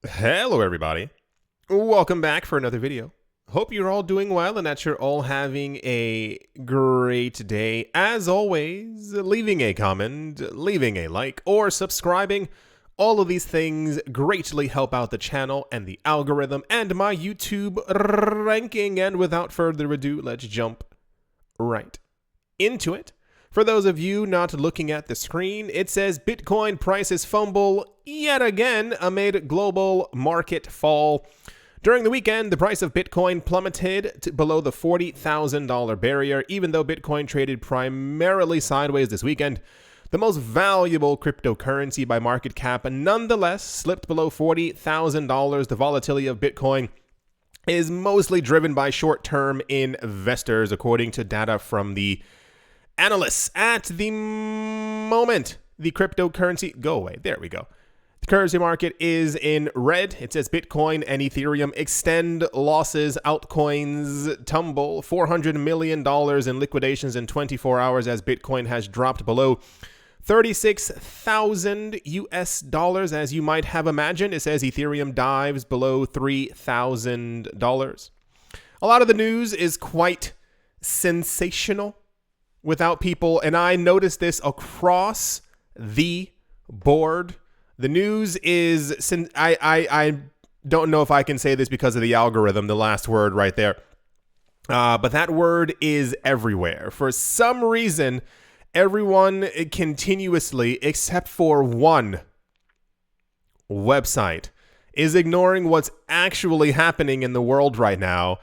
Hello everybody, welcome back for another video. Hope you're all doing well and that you're all having a great day. As always, leaving a comment, leaving a like, or subscribing. All of these things greatly help out the channel and the algorithm and my YouTube ranking. And without further ado, let's jump right into it. For those of you not looking at the screen, it says Bitcoin prices fumble yet again amid global market fall. During the weekend, the price of Bitcoin plummeted to below the $40,000 barrier, even though Bitcoin traded primarily sideways this weekend. The most valuable cryptocurrency by market cap nonetheless slipped below $40,000. The volatility of Bitcoin is mostly driven by short-term investors, according to data from the analysts. At the moment, the cryptocurrency, go away, there we go. The currency market is in red. It says Bitcoin and Ethereum extend losses, altcoins tumble, $400 million in liquidations in 24 hours as Bitcoin has dropped below 36,000 US dollars. As you might have imagined, it says Ethereum dives below $3,000. A lot of the news is quite sensational without people, and I noticed this across the board. The news is, I don't know if I can say this because of the algorithm, the last word right there, but that word is everywhere. For some reason, everyone continuously, except for one website, is ignoring what's actually happening in the world right now,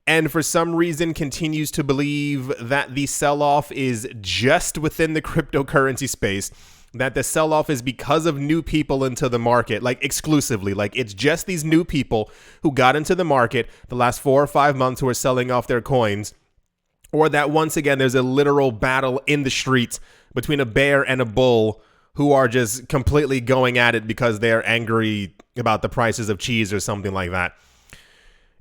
and for some reason continues to believe that the sell-off is just within the cryptocurrency space, that the sell-off is because of new people into the market, like exclusively, like it's just these new people who got into the market the last 4 or 5 months who are selling off their coins, or that once again there's a literal battle in the streets between a bear and a bull who are just completely going at it because they're angry about the prices of cheese or something like that.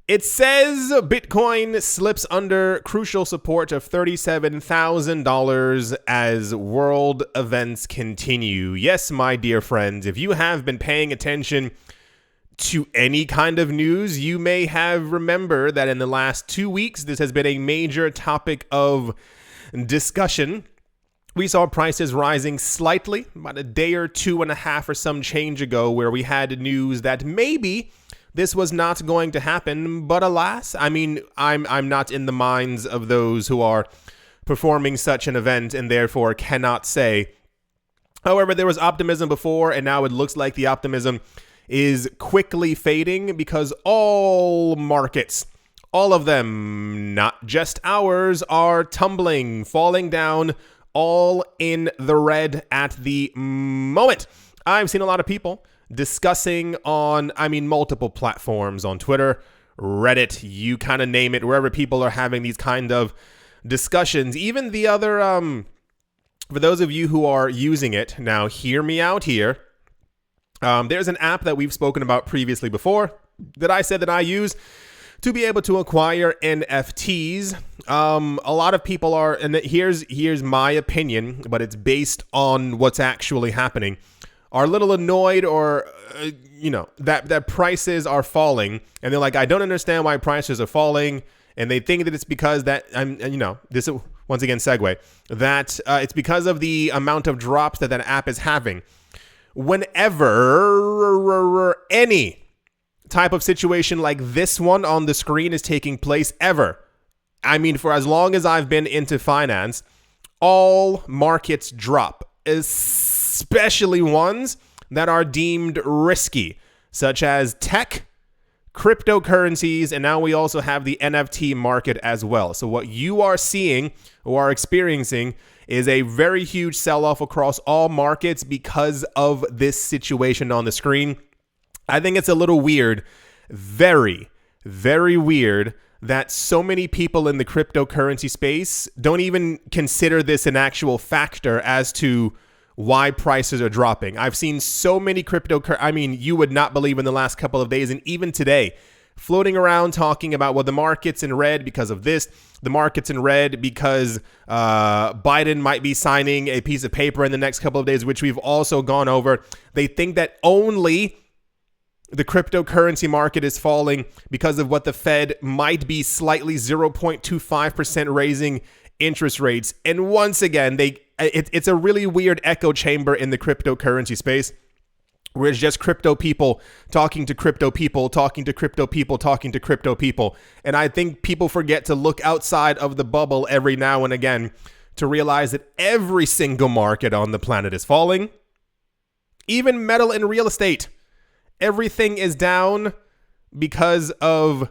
It says Bitcoin slips under crucial support of $37,000 as world events continue. Yes, my dear friends, if you have been paying attention to any kind of news, you may have remembered that in the last 2 weeks, this has been a major topic of discussion. We saw prices rising slightly about a day or 2.5 or some change ago, where we had news that maybe this was not going to happen, but alas, I mean, I'm not in the minds of those who are performing such an event and therefore cannot say. However, there was optimism before, and now it looks like the optimism is quickly fading because all markets, all of them, not just ours, are tumbling, falling down, all in the red at the moment. I've seen a lot of people discussing on, multiple platforms, on Twitter, Reddit, you kind of name it, wherever people are having these kind of discussions. Even the other, for those of you who are using it, now hear me out here. There's an app that we've spoken about previously before that I said that I use to be able to acquire NFTs. A lot of people are, and here's my opinion, but it's based on what's actually happening, are a little annoyed or, that prices are falling. And they're like, I don't understand why prices are falling. And they think that it's because that, this is, once again, segue, that it's because of the amount of drops that app is having. Whenever any type of situation like this one on the screen is taking place ever, for as long as I've been into finance, all markets drop, especially ones that are deemed risky, such as tech, cryptocurrencies, and now we also have the NFT market as well. So what you are seeing or are experiencing is a very huge sell-off across all markets because of this situation on the screen. I think it's a little weird, very, very weird, that so many people in the cryptocurrency space don't even consider this an actual factor as to why prices are dropping. I've seen so many you would not believe in the last couple of days, and even today, floating around talking about, well, the market's in red because of this, the market's in red because Biden might be signing a piece of paper in the next couple of days, which we've also gone over. They think that only the cryptocurrency market is falling because of what the Fed might be slightly 0.25% raising interest rates. And once again, it's a really weird echo chamber in the cryptocurrency space, where it's just crypto people talking to crypto people, talking to crypto people, talking to crypto people. And I think people forget to look outside of the bubble every now and again to realize that every single market on the planet is falling. Even metal and real estate. Everything is down because of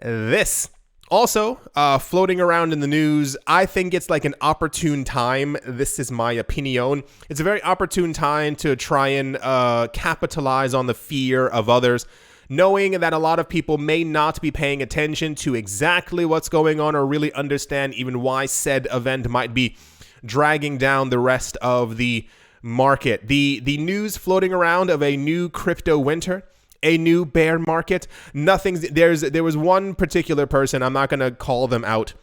this. Also, floating around in the news, I think it's like an opportune time. This is my opinion. It's a very opportune time to try and capitalize on the fear of others, knowing that a lot of people may not be paying attention to exactly what's going on or really understand even why said event might be dragging down the rest of the market. The news floating around of a new crypto winter, a new bear market. There was one particular person, I'm not going to call them out,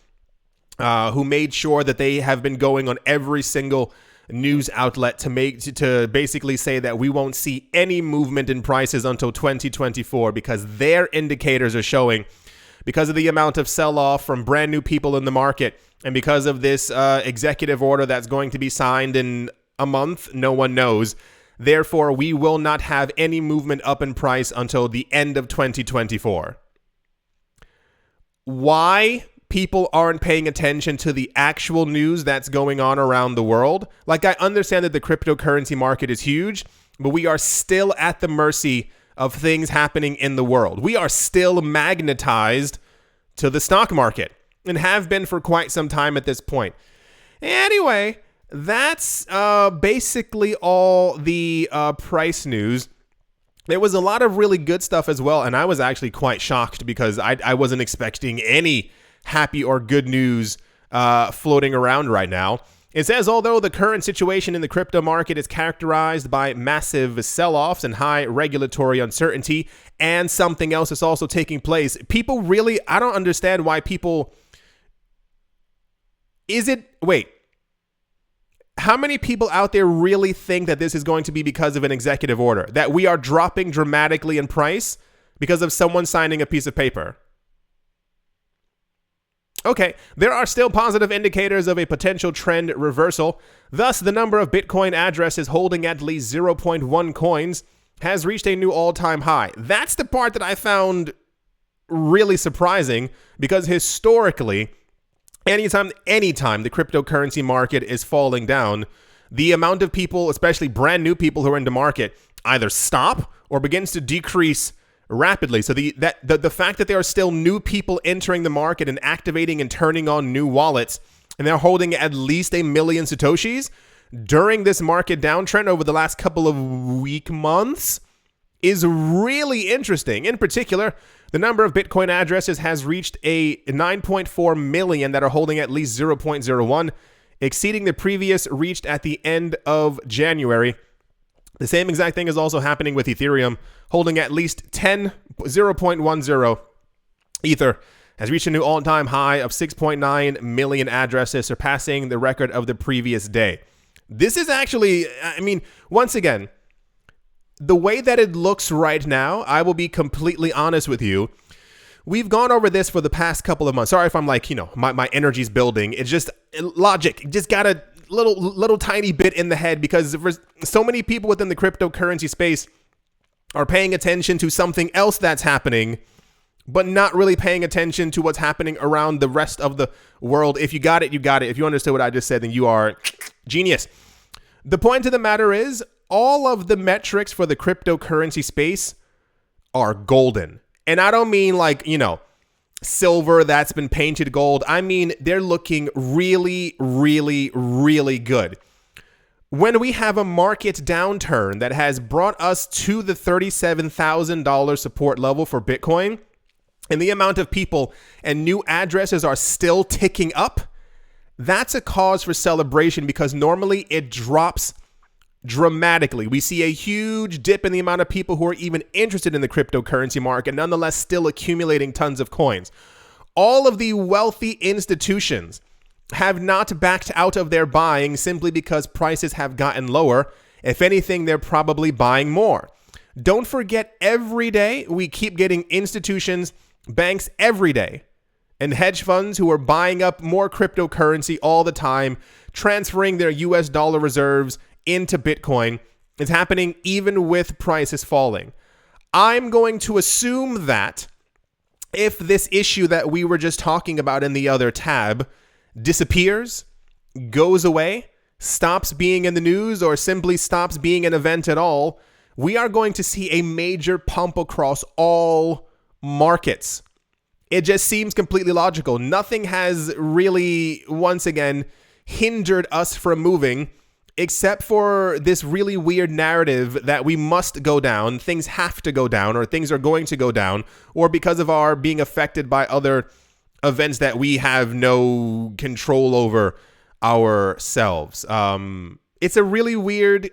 who made sure that they have been going on every single news outlet to basically say that we won't see any movement in prices until 2024 because their indicators are showing, because of the amount of sell-off from brand new people in the market and because of this executive order that's going to be signed in a month, no one knows. Therefore, we will not have any movement up in price until the end of 2024. Why people aren't paying attention to the actual news that's going on around the world? Like, I understand that the cryptocurrency market is huge, but we are still at the mercy of things happening in the world. We are still magnetized to the stock market and have been for quite some time at this point. Anyway, that's basically all the price news. There was a lot of really good stuff as well, and I was actually quite shocked because I wasn't expecting any happy or good news floating around right now. It says, although the current situation in the crypto market is characterized by massive sell-offs and high regulatory uncertainty, and something else is also taking place, people really, I don't understand why people... How many people out there really think that this is going to be because of an executive order? That we are dropping dramatically in price because of someone signing a piece of paper? Okay, there are still positive indicators of a potential trend reversal. Thus, the number of Bitcoin addresses holding at least 0.1 coins has reached a new all-time high. That's the part that I found really surprising because historically, anytime the cryptocurrency market is falling down, the amount of people, especially brand new people who are in the market, either stop or begins to decrease rapidly. So the fact that there are still new people entering the market and activating and turning on new wallets, and they're holding at least 1 million Satoshis during this market downtrend over the last couple of months is really interesting. In particular, the number of Bitcoin addresses has reached a 9.4 million that are holding at least 0.01, exceeding the previous reached at the end of January. The same exact thing is also happening with Ethereum, holding at least 0.10. Ether has reached a new all-time high of 6.9 million addresses, surpassing the record of the previous day. This is actually, I mean, once again, the way that it looks right now, I will be completely honest with you. We've gone over this for the past couple of months. Sorry if I'm like, my energy's building. It's just logic. Just got a little tiny bit in the head because for so many people within the cryptocurrency space are paying attention to something else that's happening, but not really paying attention to what's happening around the rest of the world. If you got it, you got it. If you understood what I just said, then you are genius. The point of the matter is, all of the metrics for the cryptocurrency space are golden. And I don't mean like, silver that's been painted gold. I mean, they're looking really, really, really good. When we have a market downturn that has brought us to the $37,000 support level for Bitcoin, and the amount of people and new addresses are still ticking up, that's a cause for celebration because normally it drops dramatically. We see a huge dip in the amount of people who are even interested in the cryptocurrency market, nonetheless still accumulating tons of coins. All of the wealthy institutions have not backed out of their buying simply because prices have gotten lower. If anything, they're probably buying more. Don't forget, every day we keep getting institutions, banks every day, and hedge funds who are buying up more cryptocurrency all the time, transferring their US dollar reserves into Bitcoin. It's happening even with prices falling. I'm going to assume that if this issue that we were just talking about in the other tab disappears, goes away, stops being in the news, or simply stops being an event at all, we are going to see a major pump across all markets. It just seems completely logical. Nothing has really, once again, hindered us from moving, except for this really weird narrative that we must go down, things have to go down, or things are going to go down, or because of our being affected by other events that we have no control over ourselves. It's a really weird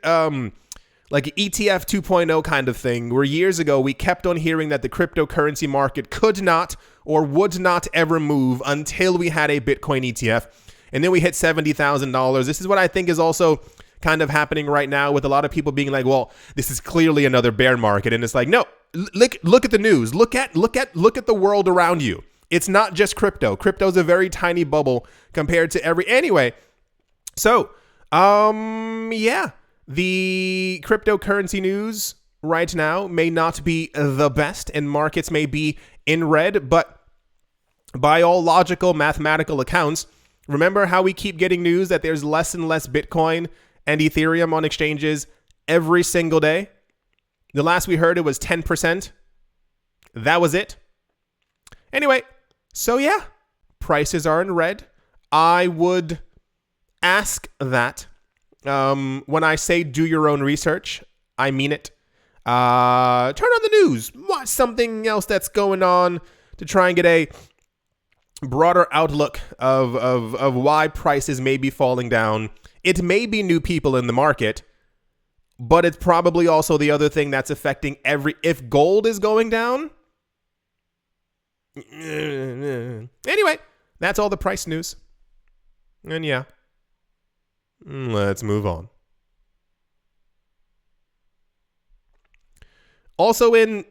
like ETF 2.0 kind of thing, where years ago we kept on hearing that the cryptocurrency market could not or would not ever move until we had a Bitcoin ETF. And then we hit $70,000. This is what I think is also kind of happening right now, with a lot of people being like, well, this is clearly another bear market. And it's like, no, look at the news. Look at the world around you. It's not just crypto. Crypto's a very tiny bubble compared to anyway. So, yeah. The cryptocurrency news right now may not be the best, and markets may be in red, but by all logical mathematical accounts, remember how we keep getting news that there's less and less Bitcoin and Ethereum on exchanges every single day? The last we heard, it was 10%. That was it. Anyway, so yeah, prices are in red. I would ask that. When I say do your own research, I mean it. Turn on the news, watch something else that's going on to try and get a broader outlook of why prices may be falling down. It may be new people in the market, but it's probably also the other thing that's affecting if gold is going down. Anyway, that's all the price news. And yeah. Let's move on. Also in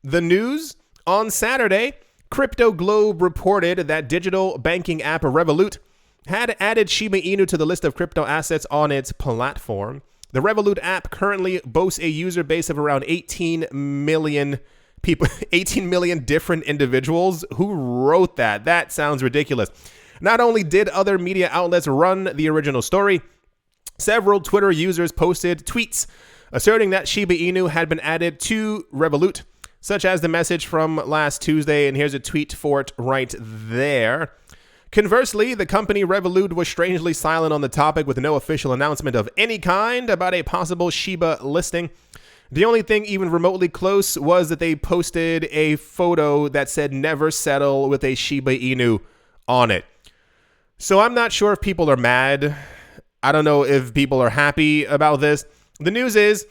the news, on Saturday, Crypto Globe reported that digital banking app Revolut had added Shiba Inu to the list of crypto assets on its platform. The Revolut app currently boasts a user base of around 18 million people, 18 million different individuals. Who wrote that? That sounds ridiculous. Not only did other media outlets run the original story, several Twitter users posted tweets asserting that Shiba Inu had been added to Revolut, such as the message from last Tuesday, and here's a tweet for it right there. Conversely, the company Revolut was strangely silent on the topic, with no official announcement of any kind about a possible Shiba listing. The only thing even remotely close was that they posted a photo that said "never settle" with a Shiba Inu on it. So I'm not sure if people are mad. I don't know if people are happy about this. The news is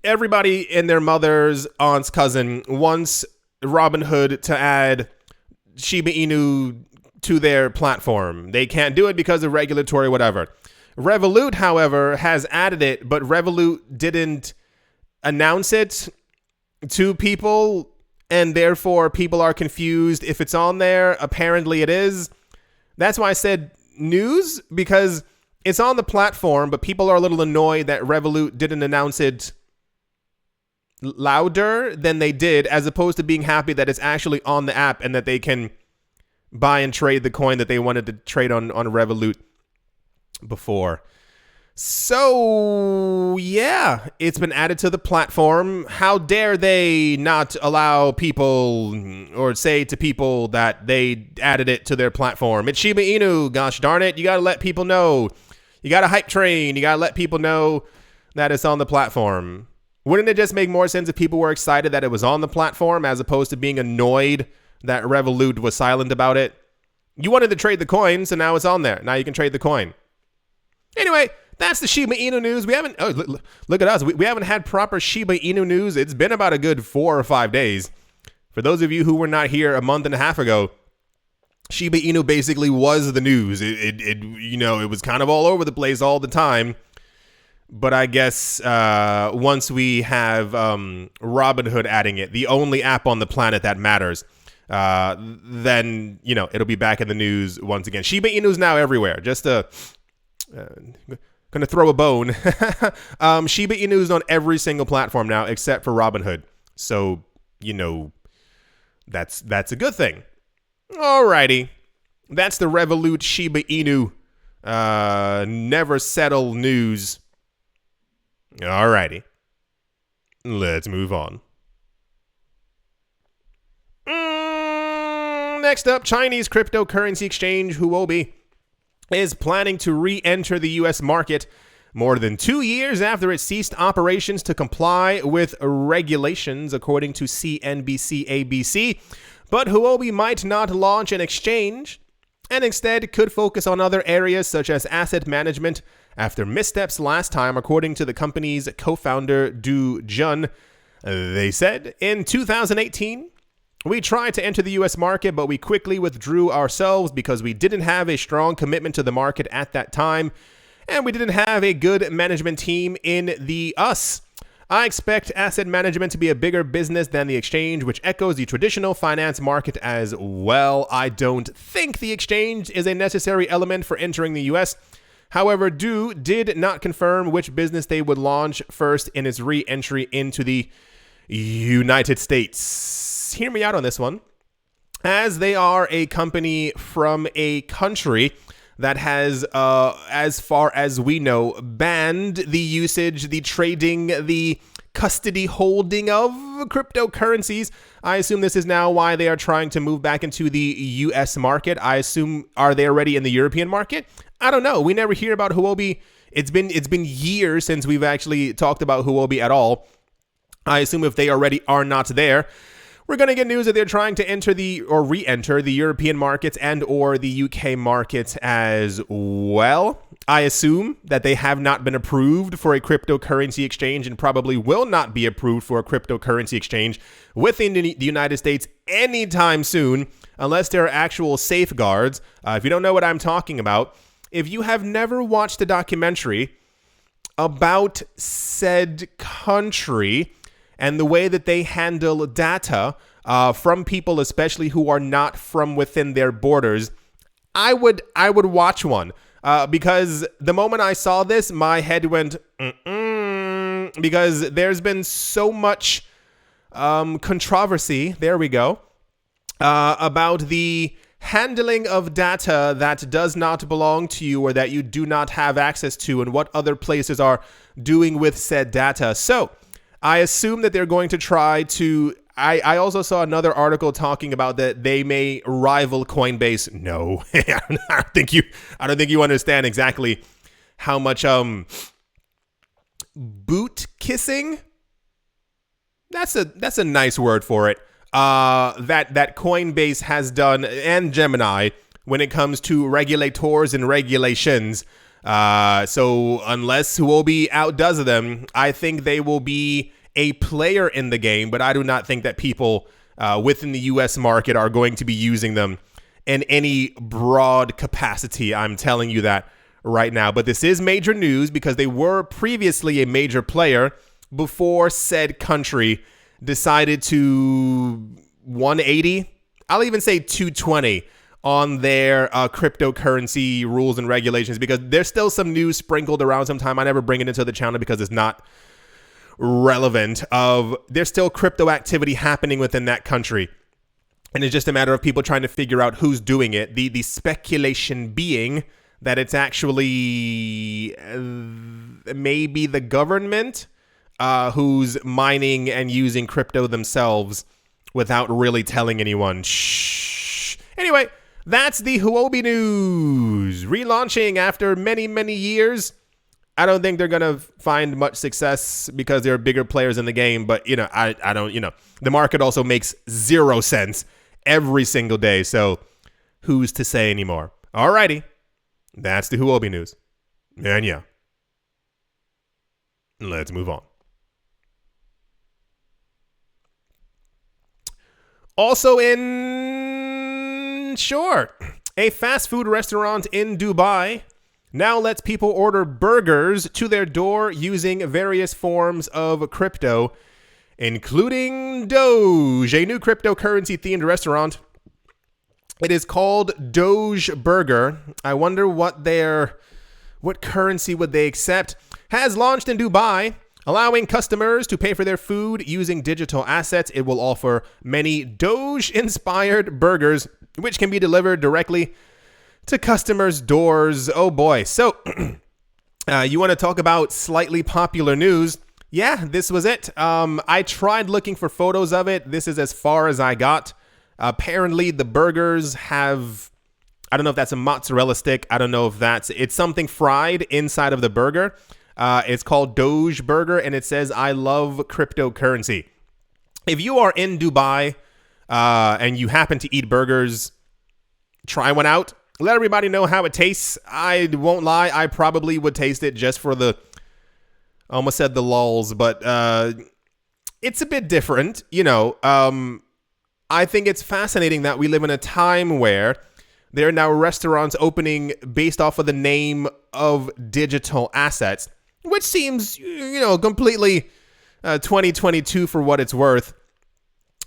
everybody and their mother's aunt's cousin wants Robinhood to add Shiba Inu to their platform. They can't do it because of regulatory whatever. Revolut, however, has added it, but Revolut didn't announce it to people, and therefore people are confused if it's on there. Apparently it is. That's why I said news, because it's on the platform, but people are a little annoyed that Revolut didn't announce it louder than they did, as opposed to being happy that it's actually on the app and that they can buy and trade the coin that they wanted to trade on Revolut before. So, yeah, it's been added to the platform. How dare they not allow people or say to people that they added it to their platform? It's Shiba Inu, gosh darn it. You got to let people know. You got to hype train. You got to let people know that it's on the platform. Wouldn't it just make more sense if people were excited that it was on the platform as opposed to being annoyed that Revolut was silent about it? You wanted to trade the coin, so now it's on there. Now you can trade the coin. Anyway, that's the Shiba Inu news. We haven't, look at us. We haven't had proper Shiba Inu news. It's been about a good 4 or 5 days. For those of you who were not here a month and a half ago, Shiba Inu basically was the news. It was kind of all over the place all the time. But I guess once we have Robinhood adding it, the only app on the planet that matters, then, it'll be back in the news once again. Shiba Inu's now everywhere. Just gonna throw a bone. Shiba Inu's on every single platform now except for Robinhood. So, that's a good thing. Alrighty. That's the Revolut Shiba Inu never settle news. Alrighty. Let's move on. Next up, Chinese cryptocurrency exchange Huobi is planning to re-enter the U.S. market more than 2 years after it ceased operations to comply with regulations, according to CNBC ABC. But Huobi might not launch an exchange and instead could focus on other areas such as asset management after missteps last time, according to the company's co-founder Du Jun. They said, in 2018, we tried to enter the U.S. market, but we quickly withdrew ourselves because we didn't have a strong commitment to the market at that time, and we didn't have a good management team in the US. I expect asset management to be a bigger business than the exchange, which echoes the traditional finance market as well. I don't think the exchange is a necessary element for entering the US. However, Du did not confirm which business they would launch first in its re-entry into the United States. Hear me out on this one. As they are a company from a country that has, as far as we know, banned the usage, the trading, the custody holding of cryptocurrencies, I assume this is now why they are trying to move back into the US market. I assume, are they already in the European market? I don't know. We never hear about Huobi. It's been years since we've actually talked about Huobi at all. I assume if they already are not there, we're going to get news that they're trying to enter or re-enter the European markets and or the UK markets as well. I assume that they have not been approved for a cryptocurrency exchange and probably will not be approved for a cryptocurrency exchange within the United States anytime soon, unless there are actual safeguards. If you don't know what I'm talking about, if you have never watched a documentary about said country and the way that they handle data from people, especially who are not from within their borders, I would watch one because the moment I saw this, my head went, because there's been so much controversy, there we go, about the handling of data that does not belong to you or that you do not have access to and what other places are doing with said data. So I assume that they're going to try to. I also saw another article talking about that they may rival Coinbase. No, I don't think you understand exactly how much boot kissing. That's a nice word for it. That Coinbase has done, and Gemini, when it comes to regulators and regulations. So unless Huobi outdoes them, I think they will be a player in the game, but I do not think that people within the US market are going to be using them in any broad capacity. I'm telling you that right now. But this is major news because they were previously a major player before said country decided to 180, I'll even say 220 on their cryptocurrency rules and regulations, because there's still some news sprinkled around sometime. I never bring it into the channel because it's not relevant. There's still crypto activity happening within that country. And it's just a matter of people trying to figure out who's doing it. The speculation being that it's actually maybe the government who's mining and using crypto themselves without really telling anyone. Shh. Anyway, that's the Huobi news. Relaunching after many, many years. I don't think they're going to find much success because there are bigger players in the game. But, I don't, the market also makes zero sense every single day. So who's to say anymore? Alrighty. That's the Huobi news. And yeah. Let's move on. Also in short, a fast food restaurant in Dubai now lets people order burgers to their door using various forms of crypto, including Doge, a new cryptocurrency-themed restaurant. It is called Doge Burger. I wonder what currency would they accept. Has launched in Dubai, allowing customers to pay for their food using digital assets. It will offer many Doge-inspired burgers, which can be delivered directly to customers' doors. Oh boy. So, you want to talk about slightly popular news? Yeah, this was it. I tried looking for photos of it. This is as far as I got. Apparently, the burgers have, I don't know if that's a mozzarella stick. I don't know if it's something fried inside of the burger. It's called Doge Burger, and it says, "I love cryptocurrency." If you are in Dubai and you happen to eat burgers, try one out. Let everybody know how it tastes. I won't lie, I probably would taste it just for I almost said the lulz, but it's a bit different, I think it's fascinating that we live in a time where there are now restaurants opening based off of the name of digital assets, which seems, completely 2022 for what it's worth.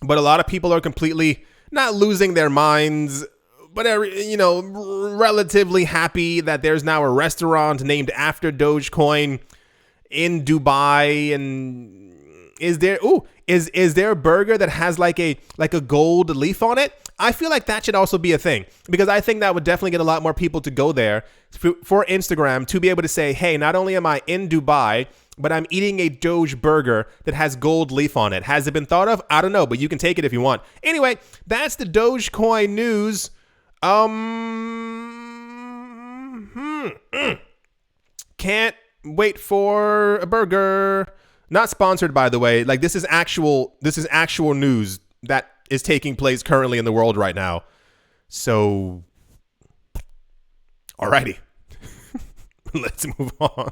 But a lot of people are completely not losing their minds, but relatively happy that there's now a restaurant named after Dogecoin in Dubai. And is there a burger that has like a gold leaf on it? I feel like that should also be a thing, because I think that would definitely get a lot more people to go there for Instagram to be able to say, hey, not only am I in Dubai, but I'm eating a Doge burger that has gold leaf on it. Has it been thought of? I don't know, but you can take it if you want. Anyway, that's the Dogecoin news. Can't wait for a burger. Not sponsored, by the way. Like, this is actual news that is taking place currently in the world right now. So, alrighty. Let's move on.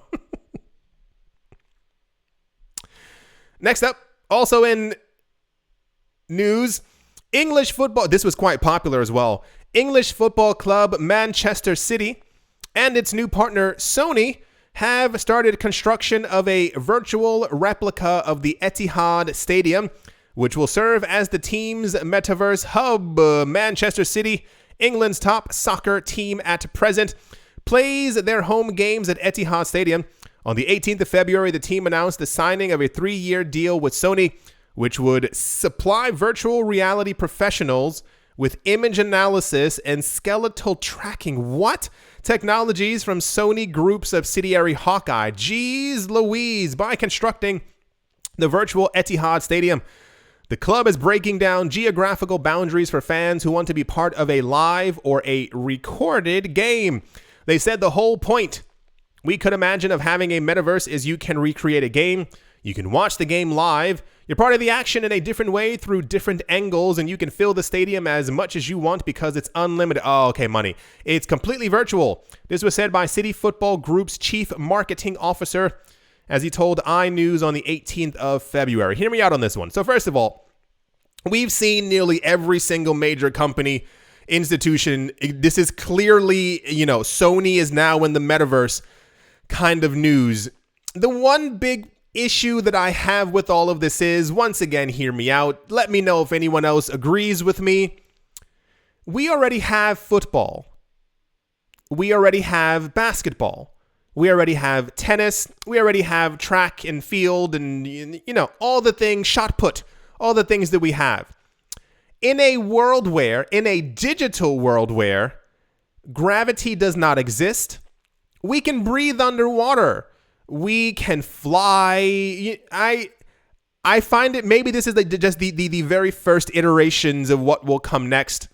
Next up, also in news, English football. This was quite popular as well. English football club Manchester City and its new partner Sony have started construction of a virtual replica of the Etihad Stadium, which will serve as the team's metaverse hub. Manchester City, England's top soccer team at present, plays their home games at Etihad Stadium. On the 18th of February, the team announced the signing of a 3-year deal with Sony, which would supply virtual reality professionals with image analysis and skeletal tracking. What? Technologies from Sony Group subsidiary Hawkeye. Jeez Louise. By constructing the virtual Etihad Stadium, the club is breaking down geographical boundaries for fans who want to be part of a live or a recorded game. They said the whole point we could imagine of having a metaverse is you can recreate a game. You can watch the game live. You're part of the action in a different way through different angles, and you can fill the stadium as much as you want because it's unlimited. Oh, okay, money. It's completely virtual. This was said by City Football Group's chief marketing officer as he told iNews on the 18th of February. Hear me out on this one. So first of all, we've seen nearly every single major company, institution. This is clearly, Sony is now in the metaverse kind of news. The one big issue that I have with all of this is, once again, hear me out. Let me know if anyone else agrees with me. We already have football. We already have basketball. We already have tennis. We already have track and field and, all the things, shot put, all the things that we have. In a digital world where gravity does not exist, we can breathe underwater. We can fly. I find it, maybe this is just the very first iterations of what will come next.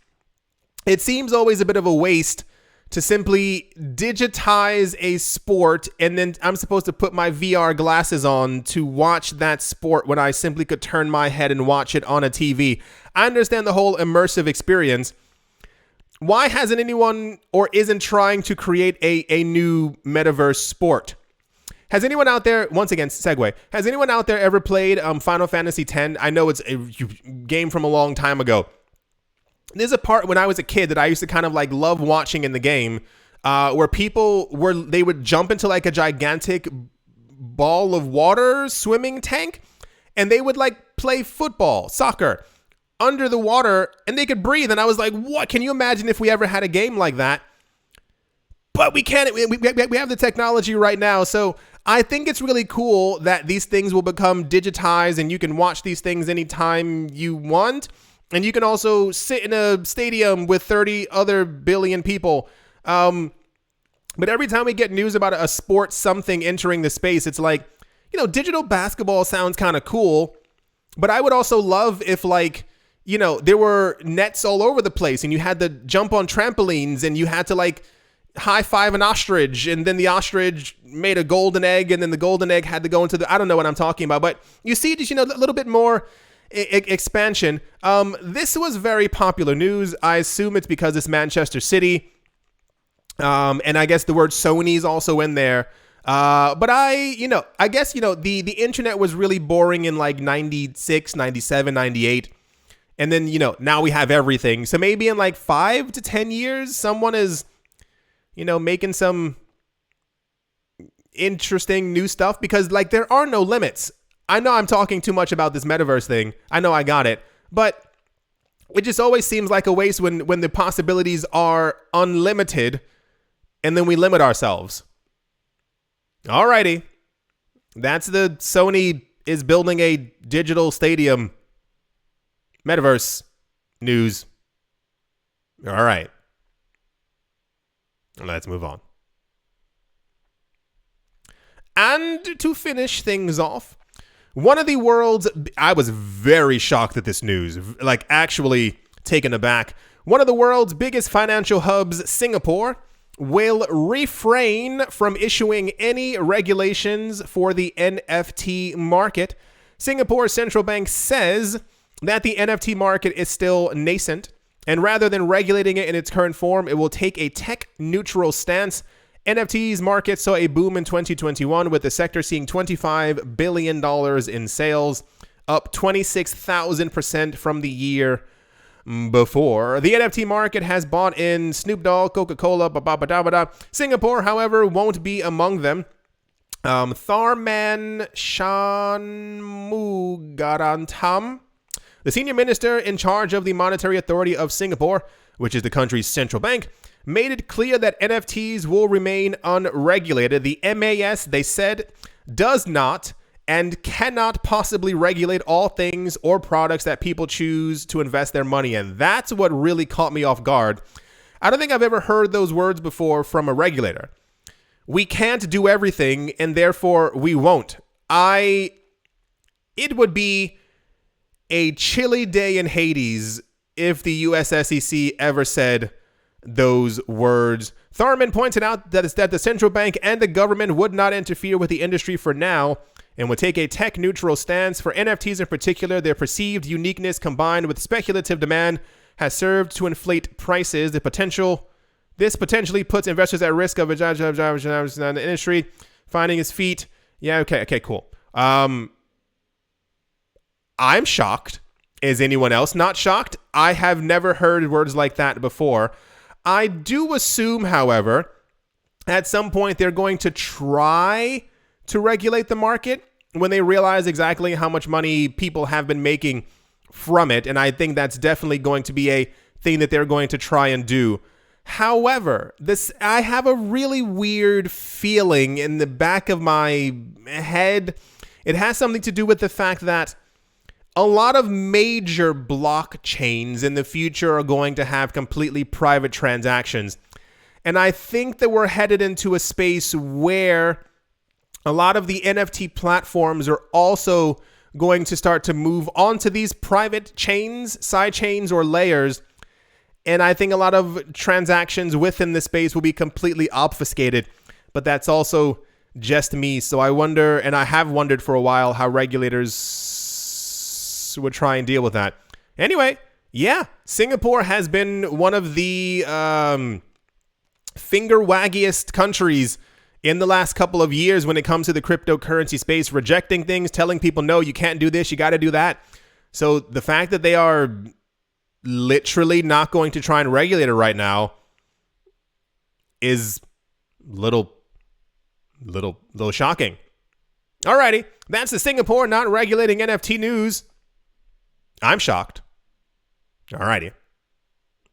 It seems always a bit of a waste to simply digitize a sport and then I'm supposed to put my VR glasses on to watch that sport when I simply could turn my head and watch it on a TV. I understand the whole immersive experience. Why hasn't anyone or isn't trying to create a new metaverse sport? Has anyone out there, once again, segue, has anyone out there ever played Final Fantasy X? I know it's a game from a long time ago. There's a part when I was a kid that I used to kind of love watching in the game. where they would jump into like a gigantic ball of water swimming tank, and they would like play football, soccer under the water, and they could breathe. And I was like, what? Can you imagine if we ever had a game like that? But we can't. We have the technology right now. So I think it's really cool that these things will become digitized and you can watch these things anytime you want. And you can also sit in a stadium with 30 other billion people. But every time we get news about a sport something entering the space, it's like, digital basketball sounds kind of cool. But I would also love if like, there were nets all over the place and you had to jump on trampolines and you had to like high five an ostrich, and then the ostrich made a golden egg, and then the golden egg had to go into I don't know what I'm talking about, but you see just, a little bit more expansion. This was very popular news. I assume it's because it's Manchester City. And I guess the word Sony is also in there. But I guess, the internet was really boring in like 96, 97, 98. And then, now we have everything. So maybe in like 5 to 10 years, someone is, making some interesting new stuff, because like there are no limits. I know I'm talking too much about this metaverse thing. I know I got it, but it just always seems like a waste when the possibilities are unlimited and then we limit ourselves. Alrighty. That's the Sony is building a digital stadium metaverse news. All right. Let's move on. And to finish things off, I was very shocked at this news, like actually taken aback. One of the world's biggest financial hubs, Singapore, will refrain from issuing any regulations for the NFT market. Singapore's central bank says that the NFT market is still nascent, and rather than regulating it in its current form, it will take a tech-neutral stance. NFTs market saw a boom in 2021, with the sector seeing $25 billion in sales, up 26,000% from the year before. The NFT market has bought in Snoop Dogg, Coca-Cola, Singapore, however, won't be among them. Tharman Shanmugaratnam, the senior minister in charge of the Monetary Authority of Singapore, which is the country's central bank, made it clear that NFTs will remain unregulated. The MAS, they said, does not and cannot possibly regulate all things or products that people choose to invest their money in. That's what really caught me off guard. I don't think I've ever heard those words before from a regulator. We can't do everything, and therefore we won't. It would be a chilly day in Hades if the US SEC ever said those words. Tharman pointed out that the central bank and the government would not interfere with the industry for now and would take a tech-neutral stance. For NFTs in particular, their perceived uniqueness combined with speculative demand has served to inflate prices. This potentially puts investors at risk of the industry finding its feet. Yeah, okay, cool. I'm shocked. Is anyone else not shocked? I have never heard words like that before. I do assume, however, at some point they're going to try to regulate the market when they realize exactly how much money people have been making from it. And I think that's definitely going to be a thing that they're going to try and do. However, I have a really weird feeling in the back of my head. It has something to do with the fact that a lot of major blockchains in the future are going to have completely private transactions. And I think that we're headed into a space where a lot of the NFT platforms are also going to start to move onto these private chains, side chains, or layers. And I think a lot of transactions within the space will be completely obfuscated. But that's also just me. So I wonder, and I have wondered for a while, how regulators would try and deal with that. Anyway, yeah, Singapore has been one of the finger waggiest countries in the last couple of years when it comes to the cryptocurrency space, rejecting things, telling people, no, you can't do this, you got to do that. So the fact that they are literally not going to try and regulate it right now, is little shocking. Alrighty, that's the Singapore not regulating NFT news. I'm shocked. Alrighty,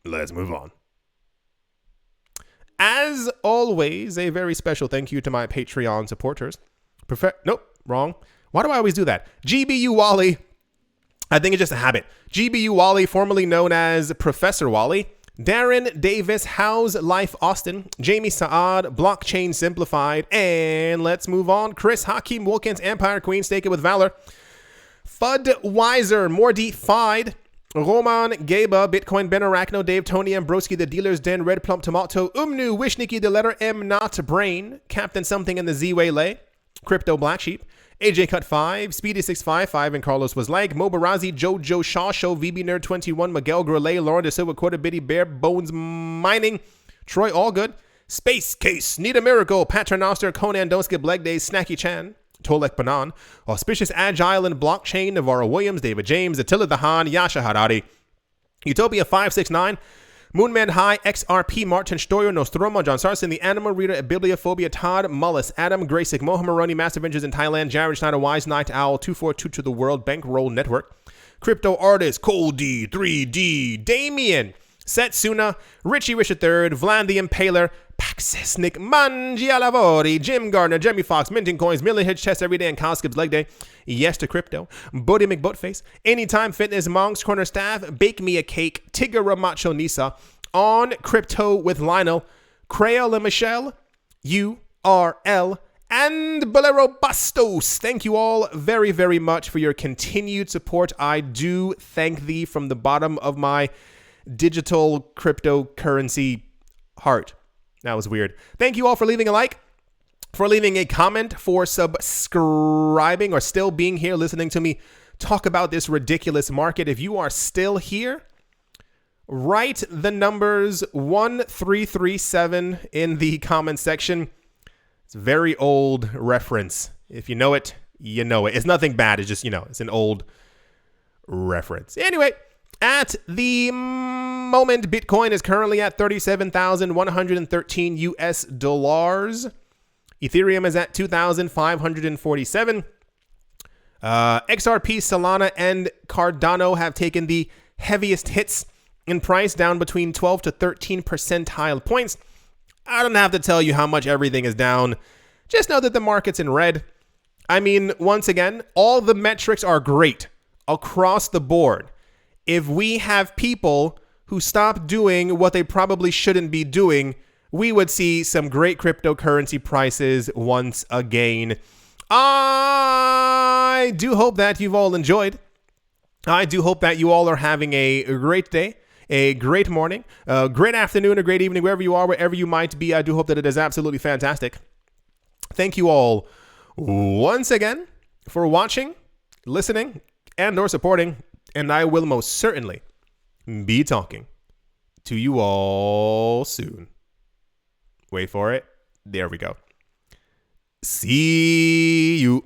let's move on. As always, a very special thank you to my Patreon supporters. Nope, wrong. Why do I always do that? GBU Wally. I think it's just a habit. GBU Wally, formerly known as Professor Wally. Darren Davis, How's Life Austin, Jamie Saad, Blockchain Simplified, and let's move on. Chris Hakeem Wilkins, Empire Queen, Stake It With Valor. Fud Weiser, Mordi Fide, Roman Gaba, Bitcoin Ben Arachno, Dave Tony Ambroski, The Dealer's Den, Red Plump Tomato, Umnu, Wishniki, The Letter M Not Brain, Captain Something in the Z-Way Lay, Crypto Black Sheep, AJ Cut 5, Speedy655, and Carlos Was Like, Mobarazi, Jojo Shaw Show, VB Nerd 21, Miguel Grillet, Lauren De Silva, Quarter Bitty, Bear Bones Mining, Troy Allgood, Space Case, Need a Miracle, Paternoster, Conan Don't Skip Leg Days, Snacky Chan, Tolek Banan, Auspicious Agile and Blockchain, Navarro Williams, David James, Attila Dahan, Yasha Harari, Utopia 569, Moonman High, XRP, Martin Stoyer, Nostromo, John Sarson, The Animal Reader, Bibliophobia, Todd, Mullis, Adam, Graysick, Mohamaroni, Massive Ventures in Thailand, Jared Schneider, Wise Night Owl, 242 to the World, Bankroll Network, Crypto Artist, Cold D, 3D, Damien, Setsuna, Richie Rich III, Vlad the Impaler, Paxis, Nick Mangialavori, Jim Gardner, Jemmy Fox, Minting Coins, Millie Hitch Chest Every Day, and Kyle Skips Leg Day, Yes to Crypto, Bodie McButtface, Anytime Fitness, Monk's Corner Staff, Bake Me a Cake, Tigger Macho Nisa, On Crypto with Lionel, Crayola and Michelle, URL, and Bolero Bastos. Thank you all very, very much for your continued support. I do thank thee from the bottom of my digital cryptocurrency heart. That was weird. Thank you all for leaving a like, for leaving a comment, for subscribing, or still being here listening to me talk about this ridiculous market. If you are still here, write the numbers 1337 in the comment section. It's a very old reference. If you know it, you know it. It's nothing bad. It's just, it's an old reference. Anyway, at the moment, Bitcoin is currently at 37,113 US dollars. Ethereum is at 2,547. XRP, Solana, and Cardano have taken the heaviest hits in price, down between 12 to 13 percentile points. I don't have to tell you how much everything is down. Just know that the market's in red. I mean, once again, all the metrics are great across the board. If we have people who stop doing what they probably shouldn't be doing, we would see some great cryptocurrency prices once again. I do hope that you've all enjoyed. I do hope that you all are having a great day, a great morning, a great afternoon, a great evening, wherever you are, wherever you might be. I do hope that it is absolutely fantastic. Thank you all once again for watching, listening, and or supporting. And I will most certainly be talking to you all soon. Wait for it. There we go. See you.